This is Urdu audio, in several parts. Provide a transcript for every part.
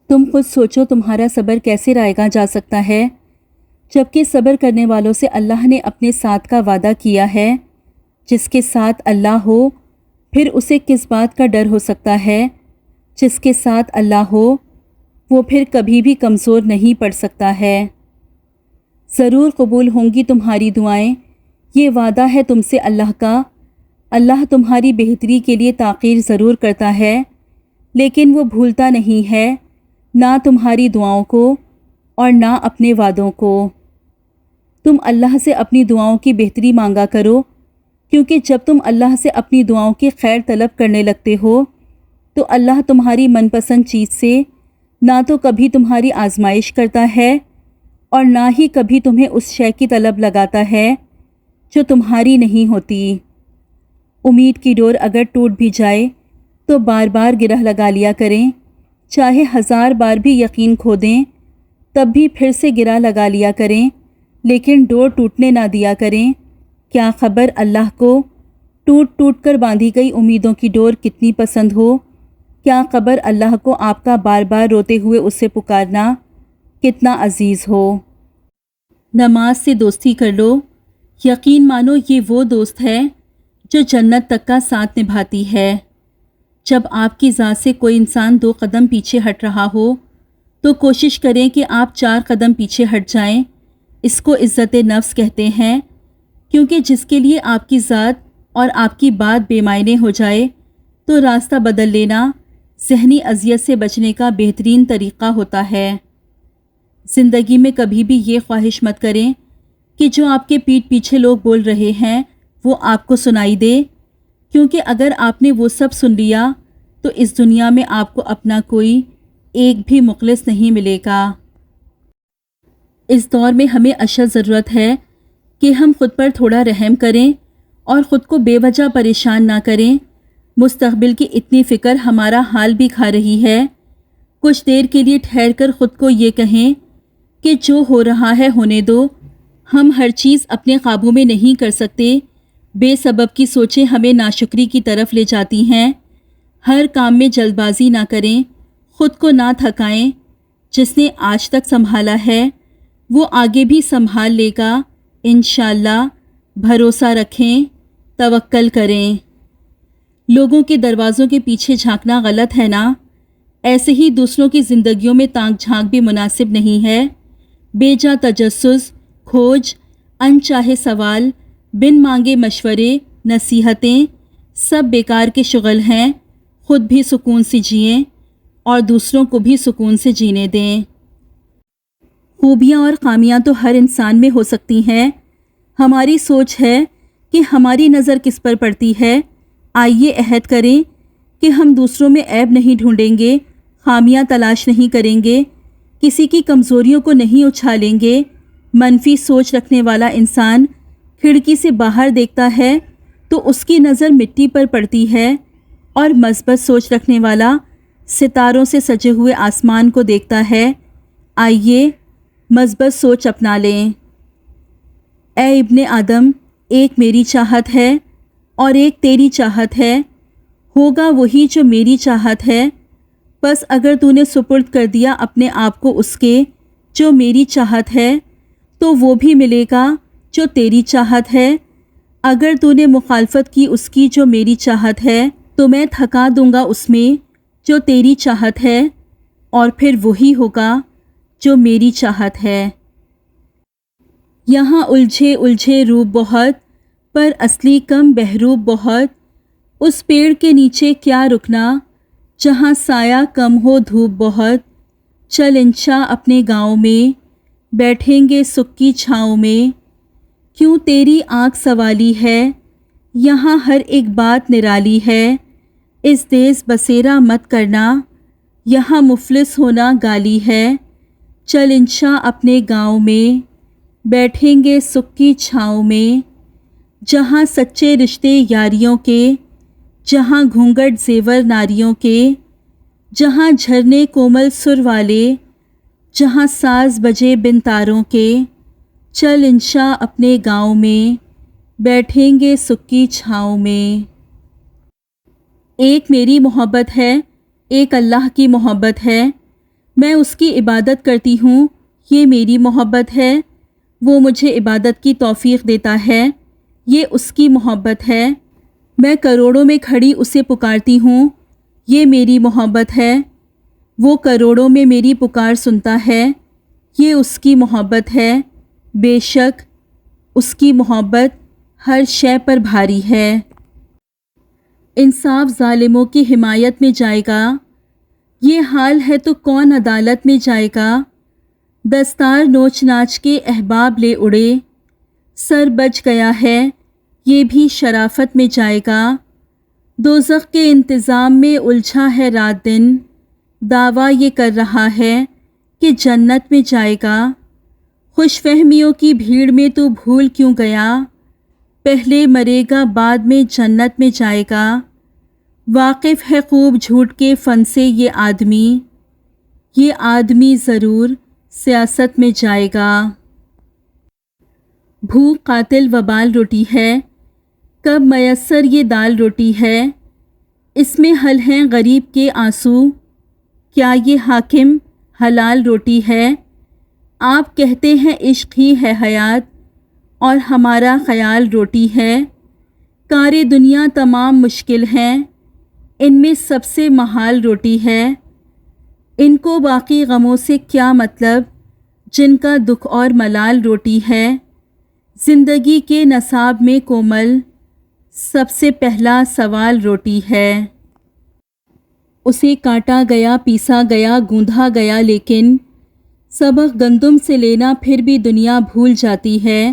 تم خود سوچو تمہارا صبر کیسے رائگاں جا سکتا ہے، جبکہ صبر کرنے والوں سے اللہ نے اپنے ساتھ کا وعدہ کیا ہے۔ جس کے ساتھ اللہ ہو پھر اسے کس بات کا ڈر ہو سکتا ہے؟ جس کے ساتھ اللہ ہو وہ پھر کبھی بھی کمزور نہیں پڑ سکتا ہے۔ ضرور قبول ہوں گی تمہاری دعائیں، یہ وعدہ ہے تم سے اللہ کا۔ اللہ تمہاری بہتری کے لیے تاخیر ضرور کرتا ہے، لیکن وہ بھولتا نہیں ہے نہ تمہاری دعاؤں کو اور نہ اپنے وعدوں کو۔ تم اللہ سے اپنی دعاؤں کی بہتری مانگا کرو، کیونکہ جب تم اللہ سے اپنی دعاؤں کی خیر طلب کرنے لگتے ہو تو اللہ تمہاری من پسند چیز سے نہ تو کبھی تمہاری آزمائش کرتا ہے اور نہ ہی کبھی تمہیں اس شے کی طلب لگاتا ہے جو تمہاری نہیں ہوتی۔ امید کی ڈور اگر ٹوٹ بھی جائے تو بار بار گرہ لگا لیا کریں، چاہے 1000 بار بھی یقین کھو دیں تب بھی پھر سے گرہ لگا لیا کریں، لیکن ڈور ٹوٹنے نہ دیا کریں۔ کیا خبر اللہ کو ٹوٹ ٹوٹ کر باندھی گئی امیدوں کی ڈور کتنی پسند ہو، کیا خبر اللہ کو آپ کا بار بار روتے ہوئے اسے پکارنا کتنا عزیز ہو۔ نماز سے دوستی کر لو، یقین مانو یہ وہ دوست ہے جو جنت تک کا ساتھ نبھاتی ہے۔ جب آپ کی ذات سے کوئی انسان 2 قدم پیچھے ہٹ رہا ہو تو کوشش کریں کہ آپ 4 قدم پیچھے ہٹ جائیں۔ اس کو عزت نفس کہتے ہیں، کیونکہ جس کے لیے آپ کی ذات اور آپ کی بات بے معنی ہو جائے تو راستہ بدل لینا ذہنی اذیت سے بچنے کا بہترین طریقہ ہوتا ہے۔ زندگی میں کبھی بھی یہ خواہش مت کریں کہ جو آپ کے پیٹھ پیچھے لوگ بول رہے ہیں وہ آپ کو سنائی دے، کیونکہ اگر آپ نے وہ سب سن لیا تو اس دنیا میں آپ کو اپنا کوئی ایک بھی مخلص نہیں ملے گا۔ اس دور میں ہمیں اشد ضرورت ہے کہ ہم خود پر تھوڑا رحم کریں اور خود کو بے وجہ پریشان نہ کریں۔ مستقبل کی اتنی فکر ہمارا حال بھی کھا رہی ہے۔ کچھ دیر کے لیے ٹھہر کر خود کو یہ کہیں کہ جو ہو رہا ہے ہونے دو، ہم ہر چیز اپنے قابو میں نہیں کر سکتے۔ بے سبب کی سوچیں ہمیں ناشکری کی طرف لے جاتی ہیں۔ ہر کام میں جلد بازی نہ کریں، خود کو نہ تھکائیں۔ جس نے آج تک سنبھالا ہے وہ آگے بھی سنبھال لے گا، انشاءاللہ۔ بھروسہ رکھیں، توکل کریں۔ لوگوں کے دروازوں کے پیچھے جھانکنا غلط ہے نا؟ ایسے ہی دوسروں کی زندگیوں میں تانک جھانک بھی مناسب نہیں ہے۔ بے جا تجسس، کھوج، انچاہے سوال، بن مانگے مشورے، نصیحتیں سب بیکار کے شغل ہیں۔ خود بھی سکون سے جئیں اور دوسروں کو بھی سکون سے جینے دیں۔ خوبیاں اور خامیاں تو ہر انسان میں ہو سکتی ہیں، ہماری سوچ ہے کہ ہماری نظر کس پر پڑتی ہے۔ آئیے عہد کریں کہ ہم دوسروں میں عیب نہیں ڈھونڈیں گے، خامیاں تلاش نہیں کریں گے، کسی کی کمزوریوں کو نہیں اچھالیں گے۔ منفی سوچ رکھنے والا انسان کھڑکی سے باہر دیکھتا ہے تو اس کی نظر مٹی پر پڑتی ہے، اور مثبت سوچ رکھنے والا ستاروں سے سجے ہوئے آسمان کو دیکھتا ہے۔ آئیے مثبت سوچ اپنا لیں۔ اے ابن آدم، ایک میری چاہت ہے اور ایک تیری چاہت ہے، ہوگا وہی جو میری چاہت ہے۔ بس اگر تو نے سپرد کر دیا اپنے آپ کو اس کے جو میری چاہت ہے تو وہ بھی ملے گا جو تیری چاہت ہے۔ اگر تو نے مخالفت کی اس کی جو میری چاہت ہے تو میں تھکا دوں گا اس میں جو تیری چاہت ہے، اور پھر وہی ہوگا جو میری چاہت ہے۔ یہاں الجھے الجھے روپ بہت، پر اصلی کم بہروپ بہت۔ اس پیڑ کے نیچے کیا رکنا جہاں سایہ کم ہو دھوپ بہت۔ چل انشا اپنے گاؤں میں، بیٹھیں گے سکھ کی چھاؤں میں۔ کیوں تیری آنکھ سوالی ہے، یہاں ہر ایک بات نرالی ہے۔ اس دیس بسیرا مت کرنا، یہاں مفلس ہونا گالی ہے۔ چل انشا اپنے گاؤں میں، بیٹھیں گے سکھ کی چھاؤں میں۔ جہاں سچے رشتے یاریوں کے، جہاں گھونگھٹ زیور ناریوں کے، جہاں جھرنے کومل سر والے، جہاں ساز بجے بن تاروں کے۔ چل انشا اپنے گاؤں میں، بیٹھیں گے سکھ کی چھاؤں میں۔ ایک میری محبت ہے، ایک اللہ کی محبت ہے۔ میں اس کی عبادت کرتی ہوں، یہ میری محبت ہے۔ وہ مجھے عبادت کی توفیق دیتا ہے، یہ اس کی محبت ہے۔ میں کروڑوں میں کھڑی اسے پکارتی ہوں، یہ میری محبت ہے۔ وہ کروڑوں میں میری پکار سنتا ہے، یہ اس کی محبت ہے۔ بے شک اس کی محبت ہر شے پر بھاری ہے۔ انصاف ظالموں کی حمایت میں جائے گا، یہ حال ہے تو کون عدالت میں جائے گا؟ دستار نوچ ناچ کے احباب لے اڑے، سر بچ گیا ہے، یہ بھی شرافت میں جائے گا۔ دوزخ کے انتظام میں الجھا ہے رات دن، دعویٰ یہ کر رہا ہے کہ جنت میں جائے گا۔ خوش فہمیوں کی بھیڑ میں تو بھول کیوں گیا؟ پہلے مرے گا بعد میں جنت میں جائے گا۔ واقف ہے خوب جھوٹ کے فن سے یہ آدمی ضرور سیاست میں جائے گا۔ بھوک قاتل وبال روٹی ہے، کب میسر یہ دال روٹی ہے؟ اس میں حل ہیں غریب کے آنسو، کیا یہ حاکم حلال روٹی ہے؟ آپ کہتے ہیں عشق ہی ہے حیات، اور ہمارا خیال روٹی ہے۔ کار دنیا تمام مشکل ہیں، ان میں سب سے محال روٹی ہے۔ ان کو باقی غموں سے کیا مطلب، جن کا دکھ اور ملال روٹی ہے۔ زندگی کے نصاب میں کومل سب سے پہلا سوال روٹی ہے۔ اسے کاٹا گیا، پیسا گیا، گوندھا گیا، لیکن سبق گندم سے لینا پھر بھی دنیا بھول جاتی ہے۔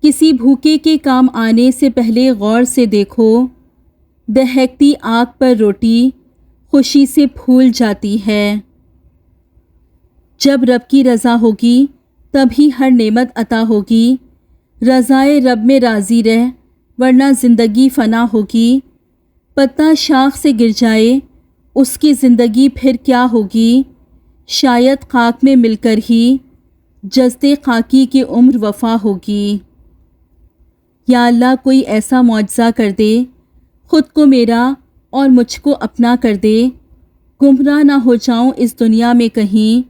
کسی بھوکے کے کام آنے سے پہلے غور سے دیکھو، دہکتی آگ پر روٹی خوشی سے پھول جاتی ہے۔ جب رب کی رضا ہوگی تبھی ہر نعمت عطا ہوگی، رضائے رب میں راضی رہ ورنہ زندگی فنا ہوگی۔ پتا شاخ سے گر جائے اس کی زندگی پھر کیا ہوگی، شاید خاک میں مل کر ہی جذتے خاکی کی عمر وفا ہوگی۔ یا اللہ کوئی ایسا معجزہ کر دے، خود کو میرا اور مجھ کو اپنا کر دے، گمراہ نہ ہو جاؤں اس دنیا میں کہیں،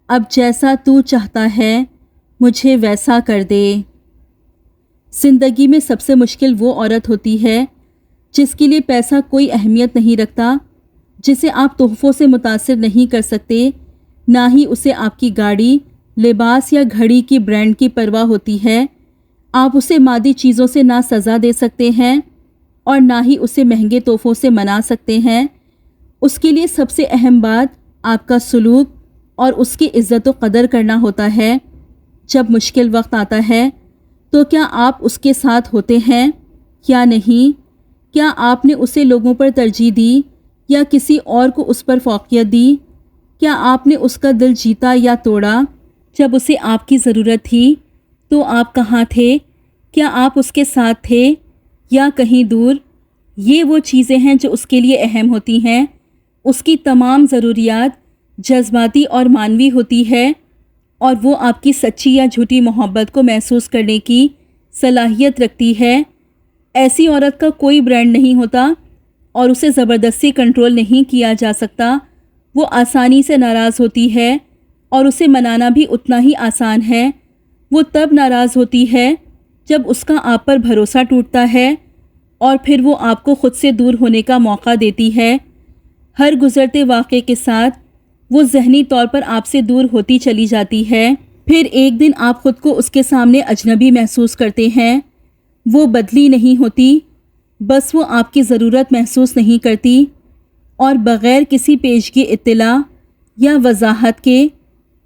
اب جیسا تو چاہتا ہے مجھے ویسا کر دے۔ زندگی میں سب سے مشکل وہ عورت ہوتی ہے جس کے لیے پیسہ کوئی اہمیت نہیں رکھتا، جسے آپ تحفوں سے متاثر نہیں کر سکتے، نہ ہی اسے آپ کی گاڑی، لباس یا گھڑی کی برانڈ کی پرواہ ہوتی ہے۔ آپ اسے مادی چیزوں سے نہ سزا دے سکتے ہیں اور نہ ہی اسے مہنگے تحفوں سے منا سکتے ہیں۔ اس کے لیے سب سے اہم بات آپ کا سلوک اور اس کی عزت و قدر کرنا ہوتا ہے۔ جب مشکل وقت آتا ہے تو کیا آپ اس کے ساتھ ہوتے ہیں یا نہیں؟ کیا آپ نے اسے لوگوں پر ترجیح دی یا کسی اور کو اس پر فوقیت دی؟ کیا آپ نے اس کا دل جیتا یا توڑا؟ جب اسے آپ کی ضرورت تھی تو آپ کہاں تھے؟ کیا آپ اس کے ساتھ تھے یا کہیں دور؟ یہ وہ چیزیں ہیں جو اس کے لیے اہم ہوتی ہیں۔ اس کی تمام ضروریات جذباتی اور معنوی ہوتی ہے، اور وہ آپ کی سچی یا جھوٹی محبت کو محسوس کرنے کی صلاحیت رکھتی ہے۔ ایسی عورت کا کوئی برانڈ نہیں ہوتا اور اسے زبردستی کنٹرول نہیں کیا جا سکتا۔ وہ آسانی سے ناراض ہوتی ہے اور اسے منانا بھی اتنا ہی آسان ہے۔ وہ تب ناراض ہوتی ہے جب اس کا آپ پر بھروسہ ٹوٹتا ہے اور پھر وہ آپ کو خود سے دور ہونے کا موقع دیتی ہے۔ ہر گزرتے واقعے کے ساتھ وہ ذہنی طور پر آپ سے دور ہوتی چلی جاتی ہے۔ پھر ایک دن آپ خود کو اس کے سامنے اجنبی محسوس کرتے ہیں۔ وہ بدلی نہیں ہوتی، بس وہ آپ کی ضرورت محسوس نہیں کرتی اور بغیر کسی پیشگی اطلاع یا وضاحت کے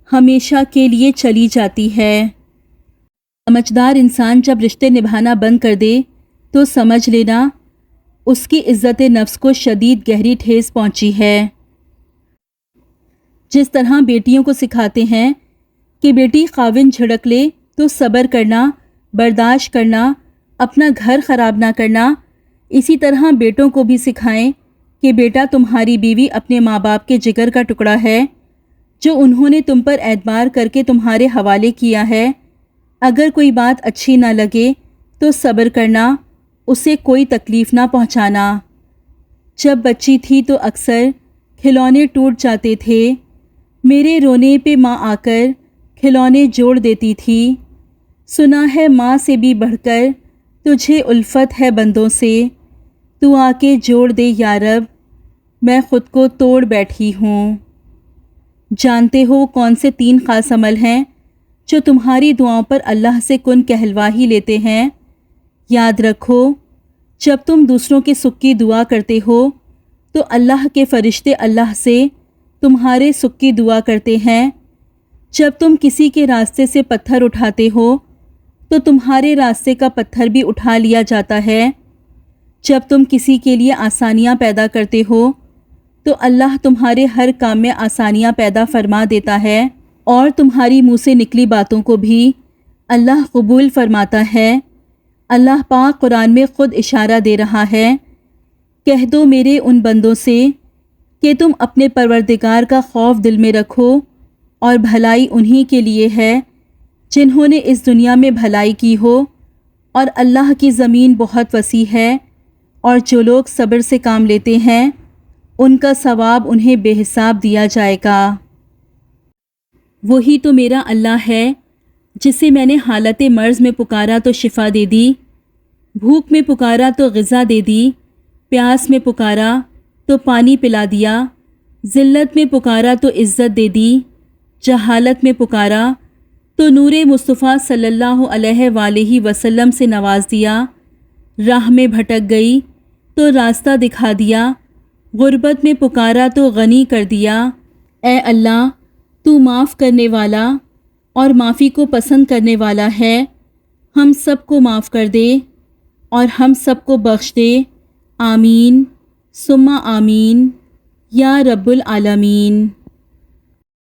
ہمیشہ کے لیے چلی جاتی ہے۔ سمجھدار انسان جب رشتے نبھانا بند کر دے تو سمجھ لینا اس کی عزت نفس کو شدید گہری ٹھیس پہنچی ہے۔ جس طرح بیٹیوں کو سکھاتے ہیں کہ بیٹی خاوند جھڑک لے تو صبر کرنا، برداشت کرنا، اپنا گھر خراب نہ کرنا، اسی طرح بیٹوں کو بھی سکھائیں کہ بیٹا تمہاری بیوی اپنے ماں باپ کے جگر کا ٹکڑا ہے، جو انہوں نے تم پر اعتبار کر کے تمہارے حوالے کیا ہے۔ اگر کوئی بات اچھی نہ لگے تو صبر کرنا، اسے کوئی تکلیف نہ پہنچانا۔ جب بچی تھی تو اکثر کھلونے ٹوٹ جاتے تھے، میرے رونے پہ ماں آ کر کھلونے جوڑ دیتی تھی۔ سنا ہے ماں سے بھی بڑھ کر تجھے الفت ہے بندوں سے، تو آ کے جوڑ دے یا رب، میں خود کو توڑ بیٹھی ہوں۔ جانتے ہو کون سے 3 خاص عمل ہیں جو تمہاری دعاؤں پر اللہ سے کن کہلوا ہی لیتے ہیں؟ یاد رکھو، جب تم دوسروں کے سکھ کی دعا کرتے ہو تو اللہ کے فرشتے اللہ سے تمہارے سکھ کی دعا کرتے ہیں۔ جب تم کسی کے راستے سے پتھر اٹھاتے ہو تو تمہارے راستے کا پتھر بھی اٹھا لیا جاتا ہے۔ جب تم کسی کے لیے آسانیاں پیدا کرتے ہو تو اللہ تمہارے ہر کام میں آسانیاں پیدا فرما دیتا ہے، اور تمہاری منہ سے نکلی باتوں کو بھی اللہ قبول فرماتا ہے۔ اللہ پاک قرآن میں خود اشارہ دے رہا ہے، کہہ دو میرے ان بندوں سے کہ تم اپنے پروردگار کا خوف دل میں رکھو، اور بھلائی انہی کے لیے ہے جنہوں نے اس دنیا میں بھلائی کی ہو، اور اللہ کی زمین بہت وسیع ہے، اور جو لوگ صبر سے کام لیتے ہیں ان کا ثواب انہیں بے حساب دیا جائے گا۔ وہی تو میرا اللہ ہے جسے میں نے حالت مرض میں پکارا تو شفا دے دی، بھوک میں پکارا تو غذا دے دی، پیاس میں پکارا تو پانی پلا دیا، ذلت میں پکارا تو عزت دے دی، جہالت میں پکارا تو نور مصطفیٰ صلی اللہ علیہ وآلہ وسلم سے نواز دیا، راہ میں بھٹک گئی تو راستہ دکھا دیا، غربت میں پکارا تو غنی کر دیا۔ اے اللہ، تو معاف کرنے والا اور معافی کو پسند کرنے والا ہے، ہم سب کو معاف کر دے اور ہم سب کو بخش دے، آمین ثم آمین یا رب العالمین۔